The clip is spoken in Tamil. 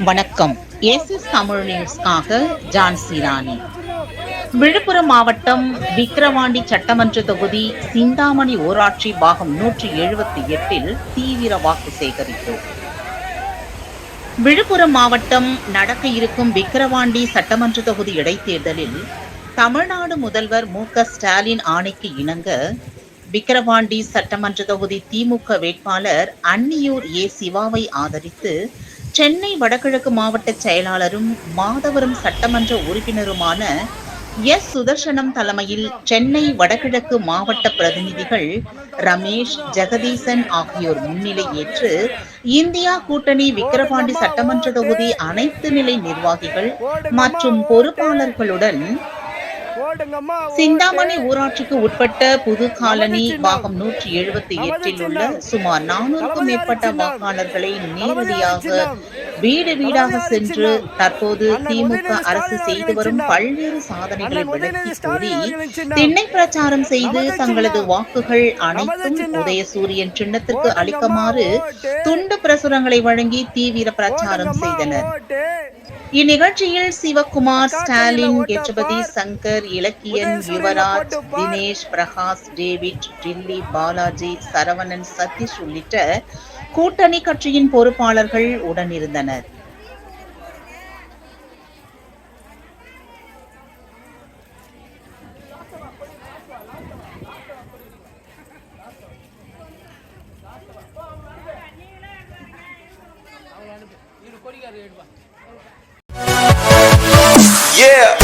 வணக்கம். ஏசிஸ் தமிழ் நியூஸ்க்காக ஜான்சி ராணி. விழுப்புரம் மாவட்டம் விக்கிரவாண்டி சட்டமன்ற தொகுதி சிந்தாமணி ஊராட்சி பாகம் 178 தீவிர வாக்கு சேகரிப்பு. விழுப்புரம் மாவட்டம் நடக்க இருக்கும் விக்கிரவாண்டி சட்டமன்ற தொகுதி இடைத்தேர்தலில் தமிழ்நாடு முதல்வர் மு.க.ஸ்டாலின் ஆணைக்கு இணங்க விக்கிரவாண்டி சட்டமன்ற தொகுதி திமுக வேட்பாளர் அன்னியூர் ஏ. சிவாவை ஆதரித்து சென்னை வடகிழக்கு மாவட்ட செயலாளரும் மாதவரம் சட்டமன்ற உறுப்பினருமான எஸ். சுதர்சனம் தலைமையில் சென்னை வடகிழக்கு மாவட்ட பிரதிநிதிகள் ரமேஷ், ஜெகதீசன் ஆகியோர் முன்னிலை ஏற்று இந்தியா கூட்டணி விக்கிரவாண்டி சட்டமன்ற தொகுதி அனைத்து நிலை நிர்வாகிகள் மற்றும் பொறுப்பாளர்களுடன் சிந்தாமணி ஊராட்சிக்கு உட்பட்ட புது காலனி பாகம் 178 உள்ள சுமார் 400க்கும் மேற்பட்ட வாக்காளர்களை நேரடியாக வீடு வீடாக சென்று தற்போது திமுக அரசு செய்து வரும் பல்வேறு சாதனைகளை விளக்கி கூறி திண்ணை பிரச்சாரம் செய்து தங்களது வாக்குகள் அனைத்தும் உதயசூரியன் சின்னத்திற்கு அளிக்குமாறு துண்டு பிரசுரங்களை வழங்கி தீவிர பிரச்சாரம் செய்தனர். இந்நிகழ்ச்சியில் சிவகுமார், ஸ்டாலின், கெஜபதி, சங்கர், இலக்கியன், யுவராஜ், தினேஷ், பிரகாஷ், டேவிட், டில்லி, பாலாஜி, சரவணன், சதீஷ் உள்ளிட்ட கூட்டணி கட்சியின் பொறுப்பாளர்கள் உடனிருந்தனர். Yeah.